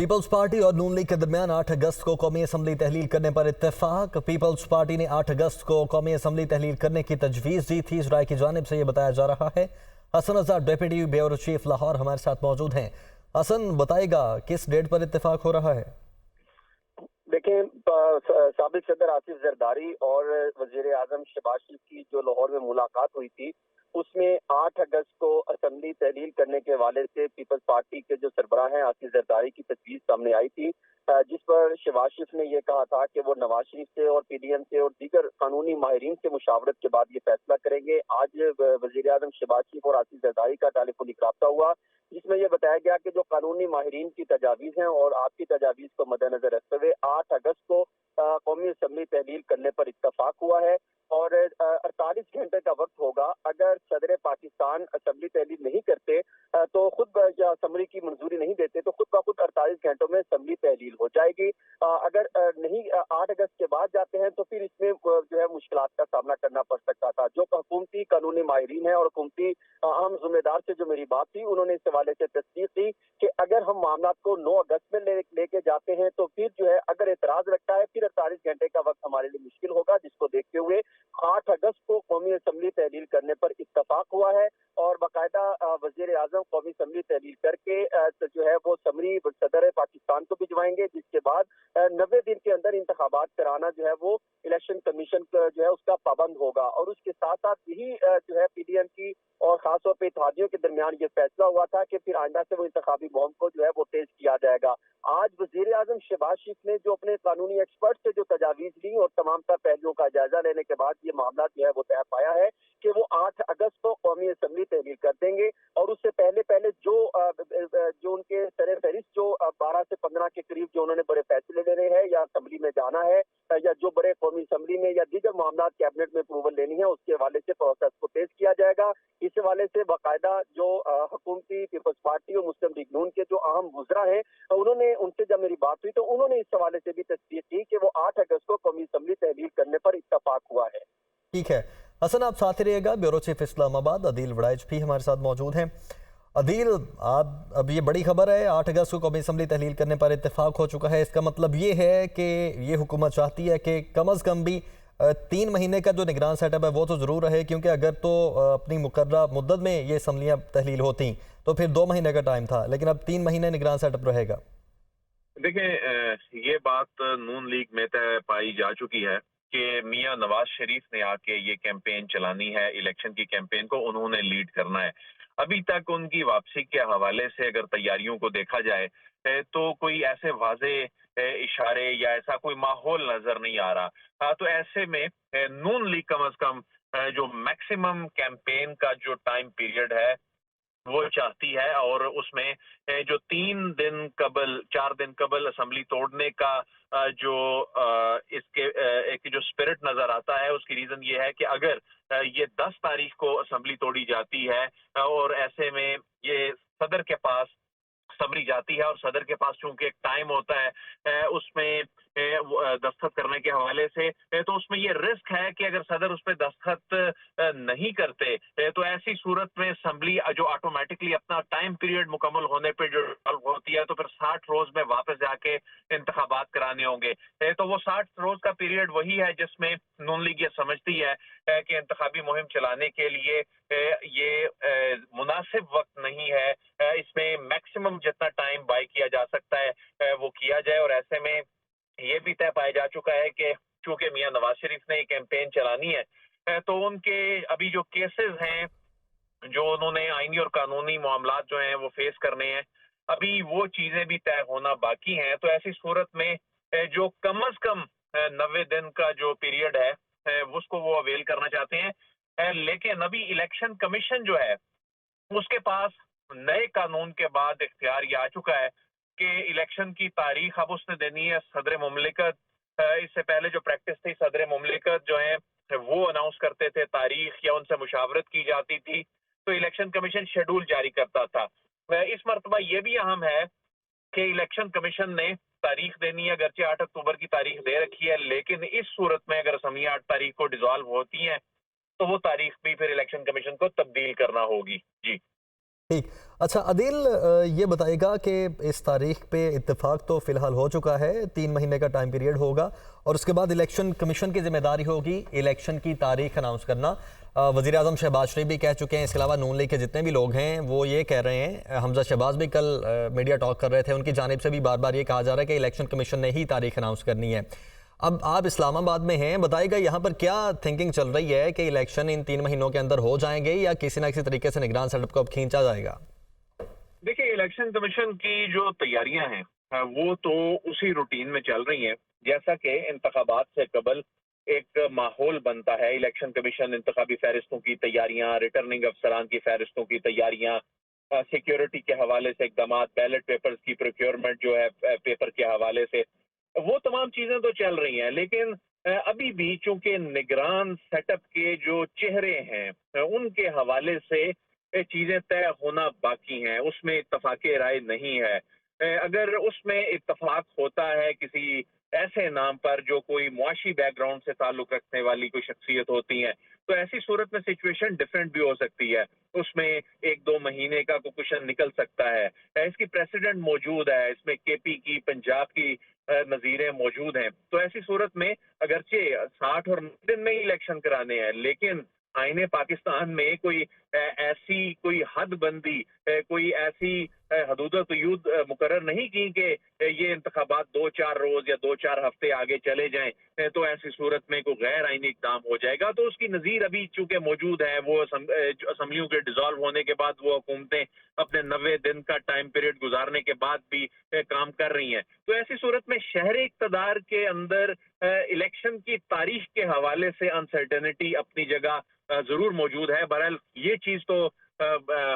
Peoples party और नून league के दरमियान 8 अगस्त को कौमी असम्बली तहलील करने पर इत्तेफाक। पीपल्स पार्टी ने 8 अगस्त को कौमी असम्बली तहलील करने की तजवीज़ दी थी। इस राय की जानिब से यह बताया जा रहा है। हसन आजाद डिप्टी ब्यूरो चीफ लाहौर हमारे साथ मौजूद हैं। हसन, बताएगा किस डेट पर इत्तेफाक हो रहा है? देखें, साबिक सदर आसिफ जरदारी और वजीर आजम शहबाज शरीफ की जो लाहौर में मुलाकात हुई थी, उसमें 8 अगस्त को असम्बली तहलील करने के हवाले से पीपल्स पार्टी के जो सरबराह हैं आसिफ जरदारी की तजवीज़ सामने आई थी, जिस पर शहबाज शरीफ ने यह कहा था कि वो नवाज शरीफ से और पीडीएम से और दीगर कानूनी माहिरीन से मुशावरत के बाद ये फैसला करेंगे। आज वजीर आजम शहबाज शरीफ और आसिफ जरदारी का टेलीफोनिक राब्ता हुआ, जिसमें यह बताया गया कि जो कानूनी माहिरीन की तजावीज़ हैं और आपकी तजावीज़ को मद्देनजर रखते हुए 8 अगस्त को कौमी असम्बली तहलील करने पर इत्तफाक हुआ है और 48 घंटे का वक्त होगा। अगर सदर पाकिस्तान असम्बली तहलील नहीं करते तो खुद असम्बली की मंजूरी नहीं देते तो खुद ब खुद 48 घंटों में असम्बली तहलील हो जाएगी। अगर नहीं 8 अगस्त के बाद जाते हैं तो फिर इसमें जो है मुश्किलात का सामना करना पड़ सकता था। जो हुकूमती कानूनी माहिरीन है और हुकूमती अहम जिम्मेदार से जो मेरी बात थी, उन्होंने इस हवाले से तस्दीक दी कि अगर हम मामला को 9 अगस्त में लेके जाते हैं तो फिर जो है अगर एतराज रखता है फिर 48 घंटे का वक्त हमारे लिए मुश्किल होगा, जिसको देखते हुए 8 अगस्त को कौमी असम्बली तहलील करने पर इत्तफाक हुआ है और बाकायदा वजीर आजम कौमी असम्बली तहलील करके जो है वो समरी सदर पाकिस्तान को भिजवाएंगे, जिसके बाद 90 दिन के अंदर इंतखाबात कराना जो है वो इलेक्शन कमीशन जो है उसका पाबंद होगा। और उसके साथ साथ यही जो है पीडीएम की और खासतौर पर इत्तेहादियों के दरमियान ये फैसला हुआ था कि फिर आइंदा से वो इंतखाबी मुहिम को जो है वो तेज किया जाएगा। आज वजीर आजम शहबाज शरीफ ने जो अपने कानूनी एक्सपर्ट से जो तजावीज ली और तमाम तर पहलुओं का जायजा लेने के बाद ये मामला जो है वो तय पाया है कि वो 8 अगस्त को कौमी असम्बली तहलील कर देंगे और उससे पहले पहले जो उनके सरे फहरिस्त जो 12 से 15 के करीब जो उन्होंने बड़े फैसले लेने हैं या असम्बली में जाना है या जो बड़े कौमी असम्बली में या दीगर मामला कैबिनेट में अप्रूवल लेनी है, उसके हवाले से प्रोसेस को तेज किया जाएगा। इस हवाले से बाकायदा जो हुकूमती पीपल्स पार्टी और मुस्लिम लीग नून के जो अहम वुज़रा हैं, उन्होंने उनसे जब मेरी बात हुई तो उन्होंने इस हवाले से भी तस्दीक की कि वो 8 अगस्त को कौमी असम्बली तहलील करने पर इत्तफाक हुआ है। ठीक है हसन, आप साथ ही रहिएगा। ब्यूरो चीफ इस्लामाबाद अदील वड़ाइच भी हमारे साथ मौजूद हैं। अदील, आप अब ये बड़ी खबर है, 8 अगस्त को कौमी असम्बली तहलील करने पर इत्तेफाक हो चुका है। इसका मतलब ये है कि ये हुकूमत चाहती है कि कम अज़ कम भी 3 महीने का जो निगरान सेटअप है वो तो ज़रूर रहे, क्योंकि अगर तो अपनी मुकर्रर मुद्दत में ये असम्बलियाँ तहलील होती तो फिर 2 महीने का टाइम था, लेकिन अब 3 महीने निगरान सेटअप रहेगा। देखें, ये बात नून लीग में तय पाई जा चुकी है कि मियां नवाज शरीफ ने आके ये कैंपेन चलानी है, इलेक्शन की कैंपेन को उन्होंने लीड करना है। अभी तक उनकी वापसी के हवाले से अगर तैयारियों को देखा जाए तो कोई ऐसे वाजे इशारे या ऐसा कोई माहौल नजर नहीं आ रहा। तो ऐसे में नून लीग कम अज कम जो मैक्सिमम कैंपेन का जो टाइम पीरियड है वो चाहती है और उसमें जो 4 दिन कबल असेंबली तोड़ने का जो इसके एक जो स्पिरिट नजर आता है, उसकी रीजन ये है कि अगर ये 10 तारीख को असेंबली तोड़ी जाती है और ऐसे में ये सदर के पास सबरी जाती है और सदर के पास चूंकि एक टाइम होता है उसमें दस्तखत करने के हवाले से, तो उसमें ये रिस्क है कि अगर सदर उस पर दस्तखत नहीं करते तो ऐसी सूरत में असेंबली जो ऑटोमेटिकली अपना टाइम पीरियड मुकम्मल होने पर जो होती है तो फिर 60 रोज में वापस जाके इंतखाबात कराने होंगे। तो वो 60 रोज का पीरियड वही है जिसमें नून लीग ये समझती है कि इंतखाबी मुहिम चलाने के लिए ये मुनासिब वक्त नहीं है। इसमें मैक्सिमम जितना टाइम बाय किया जा सकता है वो किया जाए और ऐसे में ये भी तय पाया जा चुका है कि चूंकि मियां नवाज शरीफ ने ये कैंपेन चलानी है तो उनके अभी जो केसेस हैं, जो उन्होंने आईनी और कानूनी मामलात जो हैं वो फेस करने हैं, अभी वो चीजें भी तय होना बाकी हैं। तो ऐसी सूरत में जो कम अज कम 90 दिन का जो पीरियड है उसको वो अवेल करना चाहते हैं। लेकिन अभी इलेक्शन कमीशन जो है उसके पास नए कानून के बाद इख्तियार ये आ चुका है कि इलेक्शन की तारीख अब उसने देनी है सदर मुमलिकत। इससे पहले जो प्रैक्टिस थी, सदर मुमलिकत जो है वो अनाउंस करते थे तारीख या उनसे मुशावरत की जाती थी तो इलेक्शन कमीशन शेड्यूल जारी करता था। इस मरतबा ये भी अहम है कि इलेक्शन कमीशन ने तारीख देनी है, अगरचे 8 अक्टूबर की तारीख दे रखी है, लेकिन इस सूरत में अगर असम्बलियां 8 तारीख को डिसॉल्व होती हैं तो वो तारीख भी फिर इलेक्शन कमीशन को तब्दील करना होगी। जी। ठीक। अच्छा अदील, ये बताइएगा कि इस तारीख पे इत्तेफाक तो फ़िलहाल हो चुका है, 3 महीने का टाइम पीरियड होगा और उसके बाद इलेक्शन कमीशन की ज़िम्मेदारी होगी इलेक्शन की तारीख अनाउंस करना। वज़ीर आज़म शहबाज शरीफ भी कह चुके हैं, इसके अलावा नून लीग के जितने भी लोग हैं वो ये कह रहे हैं, हमजा शहबाज भी कल मीडिया टॉक कर रहे थे, उनकी जानिब से भी बार बार ये कहा जा रहा है कि इलेक्शन कमीशन ने ही तारीख अनाउंस करनी है। अब आप इस्लामाबाद में हैं, बताइएगा यहाँ पर क्या थिंकिंग चल रही है कि इलेक्शन इन 3 महीनों के अंदर हो जाएंगे या किसी ना किसी तरीके से निगरान सेटअप को अब खींचा जाएगा? देखिए, इलेक्शन कमीशन की जो तैयारियां हैं वो तो उसी रूटीन में चल रही हैं। जैसा कि इंतखाबात से कबल एक माहौल बनता है, इलेक्शन कमीशन इंतखाबी फहरिस्तों की तैयारियां, रिटर्निंग अफसरान की फहरिस्तों की तैयारियां, सिक्योरिटी के हवाले से इकदाम, बैलेट पेपर्स की प्रोक्योरमेंट जो है पेपर के हवाले से, वो तमाम चीजें तो चल रही हैं। लेकिन अभी भी चूंकि निगरान सेटअप के जो चेहरे हैं उनके हवाले से चीजें तय होना बाकी हैं, उसमें इत्तफाक़े राय नहीं है। अगर उसमें इत्तफाक होता है किसी ऐसे नाम पर जो कोई मुआशी बैकग्राउंड से ताल्लुक रखने वाली कोई शख्सियत होती है, तो ऐसी सूरत में सिचुएशन डिफरेंट भी हो सकती है। उसमें 1-2 महीने का कुशन निकल सकता है। इसकी प्रेसिडेंट मौजूद है, इसमें केपी की, पंजाब की नज़ीरें मौजूद हैं। तो ऐसी सूरत में अगरचे 60 और 90 दिन में ही इलेक्शन कराने हैं, लेकिन आईने पाकिस्तान में कोई ऐसी कोई हदबंदी, कोई ऐसी हदूद क़यूद मुकर्रर नहीं की कि ये इंतखाबात 2-4 रोज या 2-4 हफ्ते आगे चले जाएं, तो ऐसी सूरत में कोई गैर आईनी इक़दाम हो जाएगा। तो उसकी नज़ीर अभी चूंकि मौजूद है, वो असम्बलियों के डिसॉल्व होने के बाद वो हुकूमतें अपने 90 दिन का टाइम पीरियड गुजारने के बाद भी काम कर रही हैं। तो ऐसी सूरत में शहरी इक़्तिदार के अंदर इलेक्शन की तारीख के हवाले से अनसर्टेनिटी अपनी जगह जरूर मौजूद है। बहरहाल ये चीज तो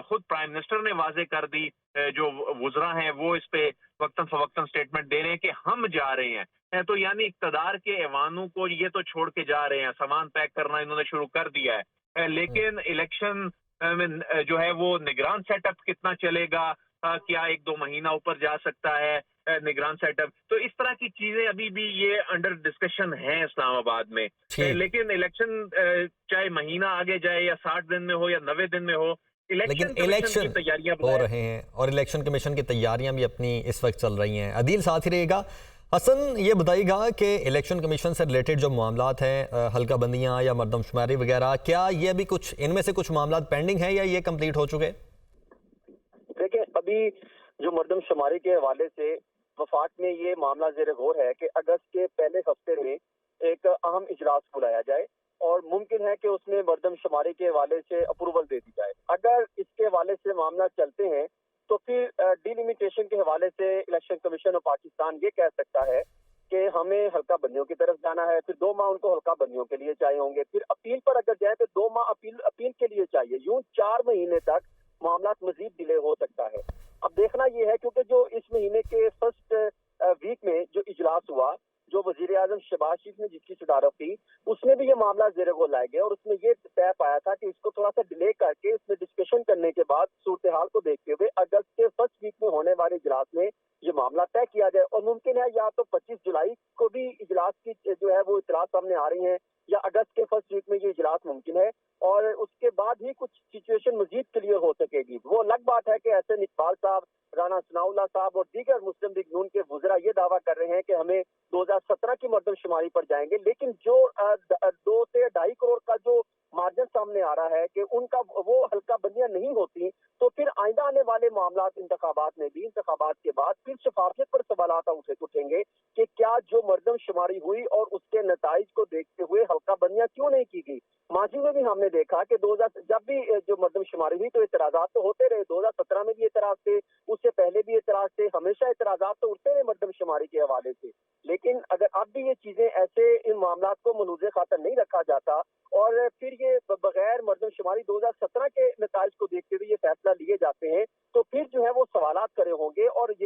खुद प्राइम मिनिस्टर ने वाजे कर दी, जो वुज़रा हैं वो इस पे वक्तन फवक्तन स्टेटमेंट दे रहे हैं कि हम जा रहे हैं। तो यानी इक़्तिदार के ऐवानों को ये तो छोड़ के जा रहे हैं, सामान पैक करना इन्होंने शुरू कर दिया है। लेकिन इलेक्शन में जो है वो निगरान सेटअप कितना चलेगा, क्या 1-2 महीना ऊपर जा सकता है निगरान सेटअप, तो इस तरह की चीजें अभी भी ये अंडर डिस्कशन है इस्लामाबाद में। लेकिन इलेक्शन चाहे महीना आगे जाए या 60 दिन में हो या 90 दिन में हो, लेकिन इलेक्शन की तैयारियां हो रहे हैं और इलेक्शन कमीशन की तैयारियां भी अपनी इस वक्त चल रही हैं। अदील साथ ही रहेगा। हसन, ये बताइएगा कि इलेक्शन कमीशन से रिलेटेड जो मामलात हैं, हल्का बंदियां या मरदमशुमारी वगैरह, क्या ये अभी कुछ इनमें से कुछ मामलात पेंडिंग हैं या ये कंप्लीट हो चुके? देखिए, अभी जो मरदमशुमारी के हवाले से वफाक में ये मामला ज़ेर गौर है कि अगस्त के पहले हफ्ते में एक अहम इजलास बुलाया जाए और मुमकिन है कि उसमें मरदमशुमारी के हवाले से अप्रूवल दे दी जाए। अगर इसके हवाले से मामला चलते हैं तो फिर डिलिमिटेशन के हवाले से इलेक्शन कमीशन ऑफ पाकिस्तान ये कह सकता है कि हमें हल्का बंदियों की तरफ जाना है, फिर 2 माह उनको हल्का बंदियों के लिए चाहिए होंगे, फिर अपील पर अगर जाए तो 2 माह अपील के लिए चाहिए। यूं 4 महीने तक मामला मजीद डिले हो सकता है। अब देखना यह है क्योंकि जो इस महीने के फर्स्ट वीक में जो इजलास हुआ, जो वजीर आजम शहबाज शरीफ ने जिसकी सदारत थी, उसमें भी ये मामला ज़ेर गौर लाया गया और उसमें ये तय पाया था कि इसको थोड़ा सा डिले करके इसमें डिस्कशन करने के बाद सूरत हाल को देखते हुए अगस्त के फर्स्ट वीक में होने वाले इजलास में ये मामला तय किया जाए। और मुमकिन है या तो 25 जुलाई को भी इजलास की जो है वो इतलात सामने आ रही है या अगस्त के फर्स्ट वीक में ये इजलास मुमकिन है और उसके बाद ही कुछ सिचुएशन मजीद क्लियर हो सकेगी। वो अलग बात है कि ऐसे इकबाल साहब, राना सनाउल्लाह साहब और दीगर मुस्लिम लीग नून के वुज़रा ये दावा कर रहे हैं कि हमें 2017 की मरदमशुमारी पर जाएंगे, लेकिन जो 2 से 2.5 करोड़ का जो मार्जिन सामने आ रहा है कि उनका वो हल्का बंदियां नहीं होती, तो फिर आइंदा आने वाले मामला इंतखाबात में भी, इंतखाबात के बाद फिर शफाफियत पर सवालात उठेंगे कि क्या जो मरदमशुमारी हुई और उसके नताइज को देखते हुए हल्का बंदियां क्यों नहीं की गई। माजी में भी हमने देखा कि 2000 जब भी जो मरदमशुमारी हुई तो एतराजात तो होते रहे, 2017 में भी एतराज थे, उससे पहले भी एतराज थे, हमेशा एतराजात तो उठते रहे मरदमशुमारी के हवाले से। लेकिन अगर अब भी ये चीजें ऐसे इन मामला को मलूज़े खातर नहीं रखा जाता और फिर ये बगैर मरदमशुमारी 2017 के नताइज को देखते हुए ये फैसला लिए जाते हैं, तो फिर जो है वो सवालात खड़े होंगे और